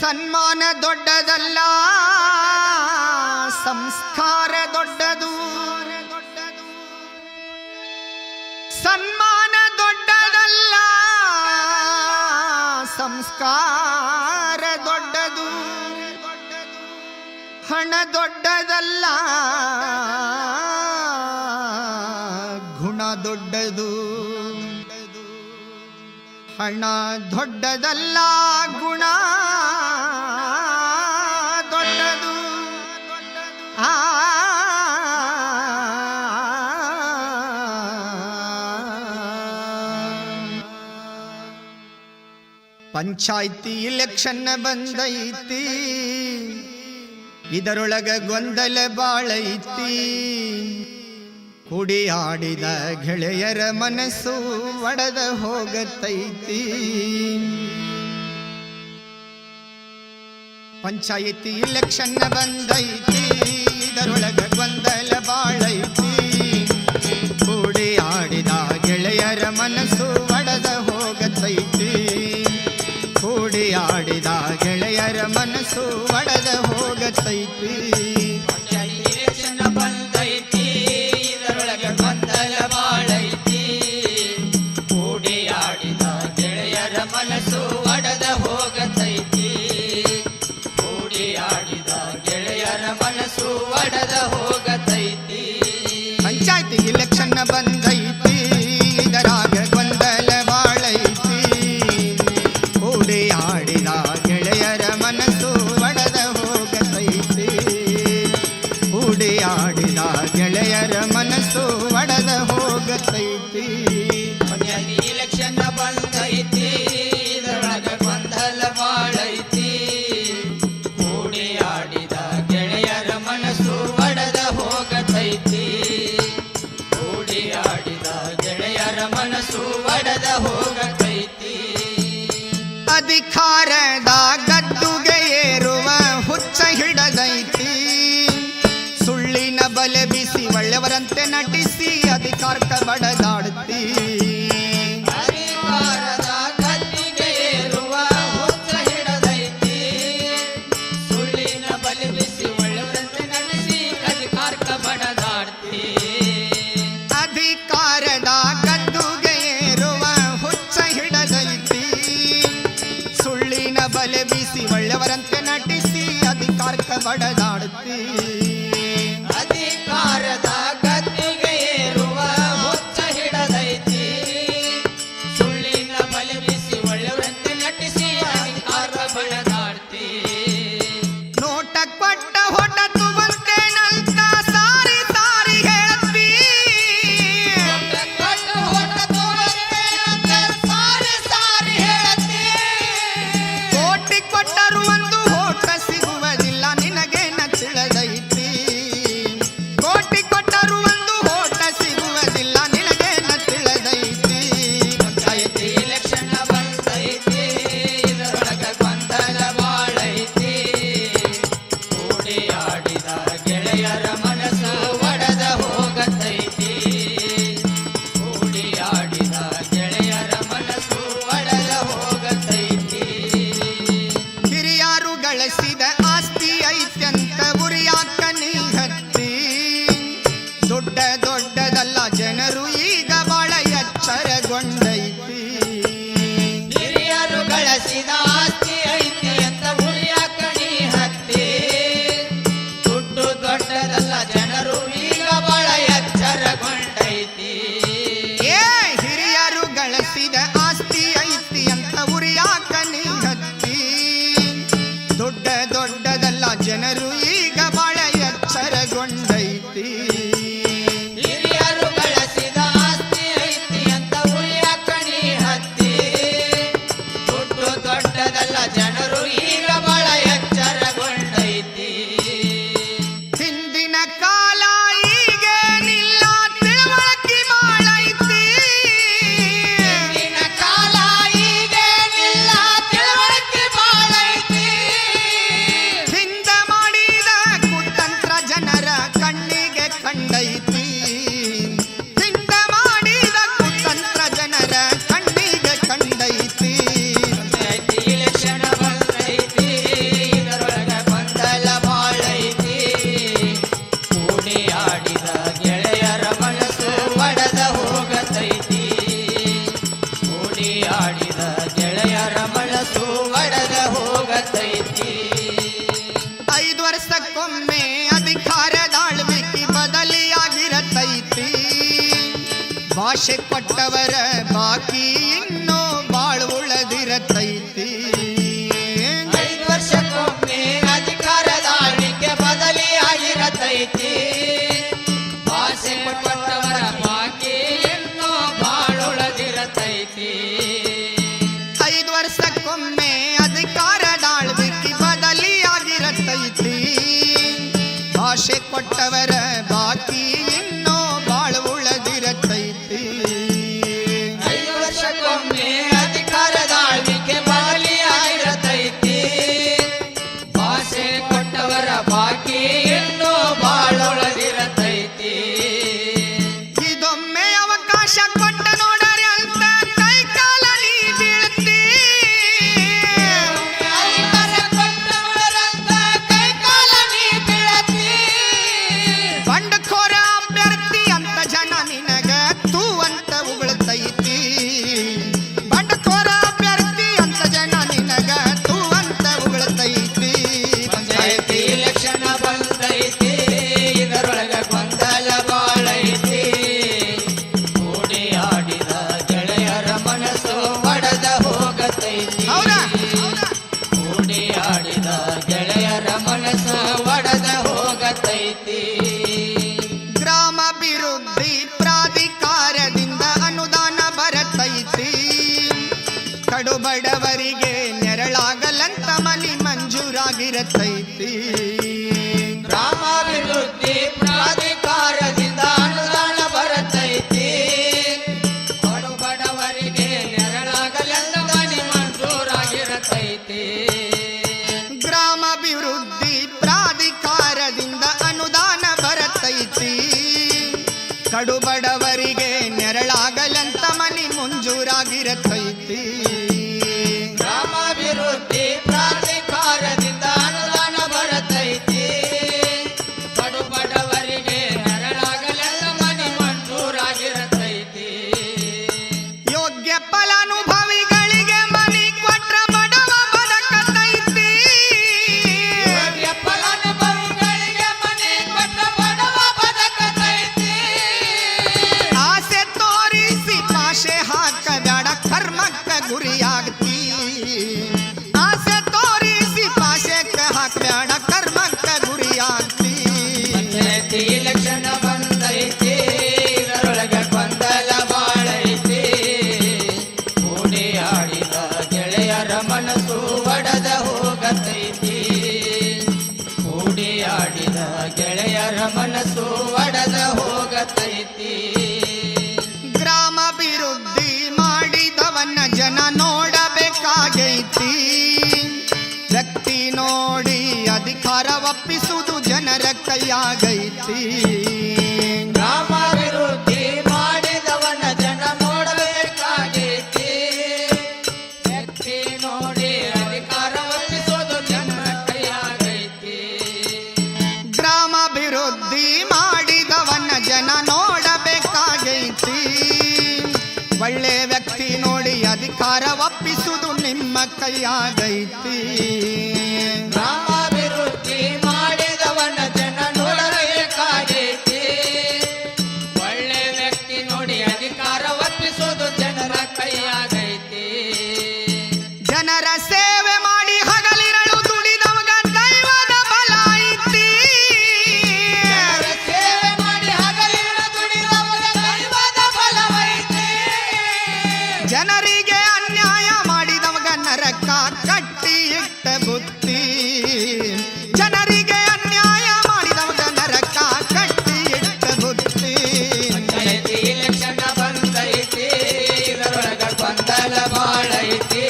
ಸನ್ಮಾನ ದೊಡ್ಡದಲ್ಲ, ಸಂಸ್ಕಾರ ದೊಡ್ಡದು. ಸನ್ಮಾನ ದೊಡ್ಡದಲ್ಲ, ಸಂಸ್ಕಾರ ದೊಡ್ಡದು. ಹಣ ದೊಡ್ಡದಲ್ಲ, ಗುಣ ದೊಡ್ಡದು. ಹಣ ದೊಡ್ಡದಲ್ಲ, ಗುಣ ದೊಡ್ಡದು. ಪಂಚಾಯ್ತಿ ಇಲೆಕ್ಷನ್ ಬಂದೈತಿ, ಇದರೊಳಗ ಗೊಂದಲ ಬಾಳೈತಿ. ಕುಡಿಯಾಡಿದ ಗೆಳೆಯರ ಮನಸ್ಸು ಒಡೆದ ಹೋಗತೈತಿ. ಪಂಚಾಯಿತಿ ಇಲೆಕ್ಷನ್ ಬಂದೈತಿ, ಇದರೊಳಗ ಗೊಂದಲ ಬಾಳೈತಿ. ಕುಡಿಯಾಡಿದ ಗೆಳೆಯರ ಮನಸ್ಸು ಒಡೆದ ಹೋಗತೈತಿ. ಕುಡಿಯಾಡಿದ ಗೆಳೆಯರ ಮನಸ್ಸು ಒಡೆದ ಹೋಗತೈತಿ. ಪಂಚಾಯ್ತಿ ಇಲೆಕ್ಷನ್ ಬಂದೈತಿ, ಇದರಾಗ ಗೊಂದಲ ಬಾಳೈತಿ. ಕೂಡಿಯಾಡಿದ ಗೆಳೆಯರ ಮನಸ್ಸು ಒಡೆದ ಹೋಗತೈತಿ. ಕೂಡಿಯಾಡಿದ ಗೆಳೆಯರ ಮನಸ್ಸು ಒಡೆದ ಹೋಗತೈತಿ. ಪಂಚಾಯ್ತಿ ಇಲೆಕ್ಷನ್ ಬಂದೈತಿ, ಇದರಾಗ ಗೊಂದಲ ಬಾಳೈತಿ. ಕೂಡಿಯಾಡಿದ ಗೆಳೆಯರ ಮನಸ್ಸು ಒಡೆದ ಹೋಗತೈತಿ. ಕೂಡಿಯಾಡಿದ ಗೆಳೆಯರ ಮನಸ್ಸು ಒಡೆದ ಹೋಗತೈತಿ. ಅಧಿಕಾರದ ಗದ್ದುಗೆ ಏರುವ ಹುಚ್ಚ ಹಿಡದೈತಿ. ಸುಳ್ಳಿನ ಬಲೆ ಬಿಸಿ ಒಳ್ಳೆಯವರಂತೆ ನಟಿಸಿ ಅಧಿಕಾರಕ ಬಡದಾಡ್ತಿ. ಅಧಿಕಾರದ ಗದ್ದುಗೆ ಏರುವ ಹುಚ್ಚ ಹಿಡದೈತಿ. ಸುಳ್ಳಿನ ಬಲೆ ಬಿಸಿ ಒಳ್ಳೆಯವರಂತೆ ನಟಿಸಿ ಅಧಿಕಾರಕ ಬಡದಾಡ್ತಿ. ಅಧಿಕಾರದ ಗದ್ದುಗೆ ಏರುವ ಹುಚ್ಚ ಹಿಡದೈತಿ. ಸುಳ್ಳಿನ ಬಲೆ ಬೀಸಿ ಒಳ್ಳೆಯವರಂತೆ ನಟಿಸಿ ಅಧಿಕಾರಕ ಬಡದಾಡ್ತಿ. ಅಧಿಕಾರದ ಗದ್ದುಗೆ ಏರುವ ಹುಚ್ಚ ಹಿಡದೈತಿ. ಸುಳ್ಳಿನ ಬಲೆ ಬೀಸಿ ಒಳ್ಳೆಯವರಂತೆ ನಟಿಸಿ ಅಧಿಕಾರ ಬಡದಾಡ್ತಿ. ನೋಟ ಕೊಟ್ಟ ಹೊಟ್ಟತು ಬಂತೇನಂತ ಸಾರಿ ಸಾರಿ ಹೇಳ್ತಿ. ಕೋಟಿ ಕೊಟ್ಟರು ಒಂದು ಹೋಟ ಸಿಗುವುದಿಲ್ಲ, ನಿನಗೇನ ತಿಳಿದೈತಿ. ಕೋಟಿ ಕೊಟ್ಟರು ಒಂದು ಹೋಟ ಸಿಗುವುದಿಲ್ಲ, ನಿನಗೇನ ತಿಳಿದೈತಿ. ಪಂಚಾಯ್ತಿ ಇಲೆಕ್ಷನ್ ಬಂದೈತಿ, ಇದರೊಳಗ ಗೊಂದಲ ಬಾಳೈತಿ. ಕೂಡಿಯಾಡಿದ ಗೆಳೆಯರ ಮನಸ್ಸು ಒಡೆದ ಹೋಗತೈತಿ. ಕೂಡಿಯಾಡಿದ ಗೆಳೆಯರ ಮನಸ್ಸು ಒಡೆದ ಹೋಗತೈತಿ. ಹಿರಿಯರು ಗಳಿಸಿದ ಆಸ್ತಿ ಐತ್ಯಂತ ಉರಿಯಾಕ ನೀ ಹತ್ತಿ. ದೊಡ್ಡ ದೊಡ್ಡದಲ್ಲ, ಜನರು ಈಗ ಬಾಳ ಎಚ್ಚರಗೊಂಡೈತಿ. ಹಿರಿಯರು ಗಳಿಸಿದ ಆಸ್ತಿ ಐತಿ ಅಂತ ಉಳಿಯಾಕ ನೀ ಹತ್ತಿ. ದುಡ್ಡು ದೊಡ್ಡದಲ್ಲ, ಜನರು ಈಗ ಬಹಳ ಎಚ್ಚರಗೊಂಡೈತಿ. ಏ ಹಿರಿಯರು ಗಳಿಸಿದ ಆಸ್ತಿ ಐತಿ ಅಂತ ಉರಿಯಾಕ ನೀ ಹತ್ತಿ. ದೊಡ್ಡ ದೊಡ್ಡದಲ್ಲ, ಜನರು ಈಗ ಬಾಳ ಎಚ್ಚರಗೊಂಡೈತಿ. ಹಿರಿಯರು ಗಳಿಸಿದ ಆಸ್ತಿ ಐತಿ ಅಂತ ಉಳಿಯಾಕ ನೀ ಹತ್ತಿ. ದುಡ್ಡು ದೊಡ್ಡದ ಹೋಗತೈತಿ 5 ವರ್ಷಕ್ಕೊಮ್ಮೆ ಅಧಿಕಾರದ ಆಳ್ವಿಕೆ ಬದಲಿಯಾಗಿರತೈತಿ ಭಾಷೆ ಕೊಟ್ಟವರ ಬಾಕಿ ಇನ್ನೂ ಬಾಳು ಉಳದಿರತೈತಿ 5 ವರ್ಷಕ್ಕೊಮ್ಮೆ ಅಧಿಕಾರದ ಆಳ್ವಿಕೆ ಬದಲಿಯಾಗಿರತೈತಿ ಭಾಷೆ ಕೊಟ್ಟವರ ಬಾಕಿ ಇನ್ನೂ ಬಾಳುಳದಿರತೈತಿ 5 ವರ್ಷಕ್ಕೊಮ್ಮೆ ಅಧಿಕಾರದ ಆಳ್ವಿಕೆ ಬದಲಿಯಾಗಿರತೈತಿ ಭಾಷೆ ಕೊಟ್ಟವರ ಬಾಕಿ ಇನ್ನೂ ಬಾಳು ಉಳದಿರತೈತಿ 5 ವರ್ಷಕ್ಕೊಮ್ಮೆ ಅಧಿಕಾರದ ಆಳ್ವಿಕೆ ಬದಲಿಯಾಗಿರತೈತಿ ಭಾಷೆ ಕೊಟ್ಟವರ ಬಾಕಿ ಇನ್ನೂ ಬಾಳುಳದಿರತೈತಿ ಇದೊಮ್ಮೆ ಅವಕಾಶ ಕೊಟ್ಟ ನೋಡರಿ ಅಂತ ಕೈ ಕಾಲ ನೀ ಬೀಳ್ತಿ ಅಧಿಕಾರ ಕೊಟ್ಟವರಂತ ಕೈ ಕಾಲ ನೀ ಬೀಳತಿ ಬಂಡಖೋರ ಅಭ್ಯರ್ಥಿ ಅಂತ ಜನ ನಿನಗ ತೂ ಅಂತ ಉಗುಳ್ತೈತಿ ಬಂಡಖೋರ ಅಭ್ಯರ್ಥಿ ಅಂತ ಜನ ನಿನಗ ತೂ ಅಂತ ಉಗುಳ್ತೈತಿ ಪಂಚಾಯತಿ ಎಲೆಕ್ಷನ್ ಬಂದೈತಿ ಇದರೊಳಗ ಗೊಂದಲ ಬಾಳೈತಿ ಕೂಡಿ ಆಡಿದ ಗೆಳೆಯರ ಮನಸ್ಸು ಒಡೆದ ಹೋಗತೈತಿ ಹೌದಾ? ಕೂಡಿ ಆಡಿದ ಗೆಳೆಯರ ಮನಸ್ಸು ಒಡೆದ ಹೋಗತೈತಿ ಗ್ರಾಮಾಭಿವೃದ್ಧಿ ಪ್ರಾಧಿಕಾರದಿಂದ ಅನುದಾನ ಬರತೈತಿ ಕಡು ಬಡವರಿಗೆ ನೆರಳಾಗಲಂತ ಮನಿ ಮಂಜೂರಾಗಿರತೈತಿ ಗ್ರಾಮಾಭಿವೃದ್ಧಿ ಪ್ರಾಧಿಕಾರದಿಂದ ಅನುದಾನ ಬರತೈತಿ ಬಡ ಬಡವರಿಗೆ ನೆರಳಾಗಲೆಂದು ಮನೆ ಮಂಜೂರಾಗಿರತೈತಿ ಗ್ರಾಮಾಭಿವೃದ್ಧಿ ಪ್ರಾಧಿಕಾರದಿಂದ ಅನುದಾನ ಬರತೈತಿ ಕಡು ಬಡವರಿಗೆ ನೆರಳಾಗಲಂತ ಮನಿ ಮಂಜೂರಾಗಿರತೈತಿ ಗ್ರಾಮಾಭಿವೃದ್ಧಿ ಪ್ರಾಧಿಕಾರದಿಂದ ಅನುದಾನ ಬರತೈತಿ ಬಡ ಬಡವರಿಗೆ ನೆರಳಾಗಲೆಂದು ಮನೆ ಮಂಜೂರಾಗಿರತೈತಿ ಯೋಗ್ಯ ಫಲಾನುಭವಿಗಳಿಗೆ ಮನಿ ಕೊಟ್ರ ಬಡವ ಬದುಕತೈತಿ ಯೋಗ್ಯ ಫಲಾನುಭವಿಗಳಿಗೆ ಮನೆ ಕೊಟ್ಟ ಬಡವ ಬದುಕತೈತಿ ಆಸೆ ತೋರಿಸಿ ಪಾಶೆ ಹಾಕಬೇಡ ಕರ್ಮಕ್ಕ ಗುರಿಯಾಗ್ತಿ ಆಸೆ ತೋರಿಸಿ ಪಾಶೆಕ್ಕ ಹಾಕಬೇಡ ಕರ್ಮಕ್ಕ ಗುರಿಯಾಗ್ತಿ ಪಂಚಾಯತಿ ಎಲೆಕ್ಷನ್ ಬಂದೈತಿ ಇದರೊಳಗ ಗೊಂದಲ ಬಾಳೈತಿ ಕೂಡಿ ಆಡಿದ ಗೆಳೆಯರ ಮನಸ್ಸು ಒಡೆದ ಹೋಗತೈತಿ ಕೂಡಿ ಆಡಿದ ಗೆಳೆಯರ ಮನಸ್ಸು ಒಡೆದ ಹೋಗತೈತಿ ಗ್ರಾಮಾಭಿವೃದ್ಧಿ ಮಾಡಿದವನ್ನ ಜನ ನೋಡಬೇಕಾಗೈತಿ ವ್ಯಕ್ತಿ ನೋಡಿ ಅಧಿಕಾರ ಒಪ್ಪಿಸುವುದು ಜನರ ಕೈಯಾಗೈತಿ ಗ್ರಾಮಾಭಿವೃದ್ಧಿ ಮಾಡಿದವನ ಜನ ನೋಡಬೇಕಾಗೈತಿ ವ್ಯಕ್ತಿ ನೋಡಿ ಅಧಿಕಾರ ಒಪ್ಪಿಸೋದು ಜನರ ಕೈಯಾಗೈತಿ ಗ್ರಾಮಾಭಿವೃದ್ಧಿ ಮಾಡಿದವನ್ನ ಜನ ನೋಡಬೇಕಾಗೈತಿ ಒಳ್ಳೆ ವ್ಯಕ್ತಿ ನೋಡಿ ಅಧಿಕಾರ ಒಪ್ಪಿಸುವುದು ನಿಮ್ಮ ಕೈಯಾಗೈತಿ ಗ್ರಾಮಾಭಿವೃದ್ಧಿ ಮಾಡಿದವನ ಜನ ನೋಡಬೇಕಾಗೈತಿ ಒಳ್ಳೆ ವ್ಯಕ್ತಿ ನೋಡಿ ಅಧಿಕಾರ ಒಪ್ಪಿಸೋದು ಜನರ ಕೈಯಾಗೈತಿ ಜನರ ಸೇವೆ ಮಾಡಿ ಹಗಲಿರಳು ದುಡಿದವಗ ದೈವದ ಬಲ ಐತಿ ಜನರ ಸೇವೆ ಮಾಡಿ ಹಗಲಿರುಳು ದುಡಿದವರ ದೈವದ ಬಲವೈತಿ ಜನರಿಗೆ ಅನ್ಯಾಯ ಮಾಡಿದವಗ ನರಕ ಕಟ್ಟಿ ಇಟ್ಟ ಬುತ್ತಿ ಜನರಿಗೆ ಅನ್ಯಾಯ ಮಾಡಿದವಗ ನರಕ ಕಟ್ಟಿ ಇಟ್ಟ ಬುತ್ತಿ ಪಂಚಾಯತಿ ಎಲೆಕ್ಷನ್ ಬಂದೈತಿ ಇದರೊಳಗ ಗೊಂದಲ ಬಾಳೈತಿ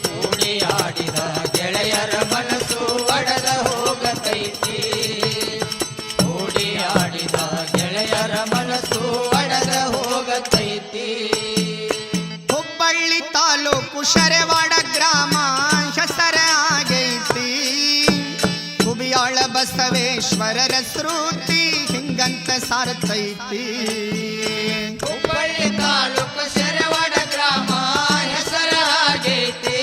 ಕೂಡಿ ಆಡಿದ ಗೆಳೆಯರ ಮನಸ್ಸು ಒಡೆದ ಹೋಗತೈತಿ ಕೂಡಿ ಆಡಿದ ಗೆಳೆಯರ ಮನಸ್ಸು ಒಡೆದ ಹೋಗತೈತಿ ಹುಬ್ಬಳ್ಳಿ ತಾಲೂಕು ಶರೆವಾಡ ಗ್ರಾಮ ಹೆಸರ ಆಗೈತಿ ಹುಬಿಯಾಳ ಬಸವೇಶ್ವರರ ಶ್ರುತಿ ಹಿಂಗಂತ ಸಾರ್ತೈತಿ ಹುಬ್ಬಳ್ಳಿ ತಾಲೂಕು ಶೆರವಾಡ ಗ್ರಾಮ ಹೆಸರಾಗೈತಿ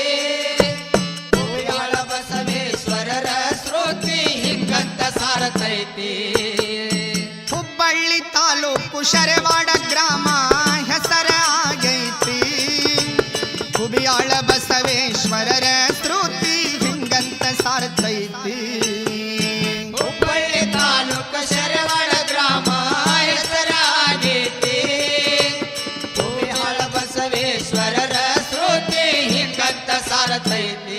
ಬಸವೇಶ್ವರರ ಸ್ತುತಿ ಹಿಂಗಂತ ಸಾರ್ತೈತಿ. ಹುಬ್ಬಳ್ಳಿ ತಾಲೂಕ ಶರವಣ ಗ್ರಾಮ ಹೆಸರಾಗೈತಿ. ಹೂವಿಹಾಳ ಬಸವೇಶ್ವರರ ಸ್ತುತಿ ಹಿಂಗಂತ ಸಾರತೈತಿ.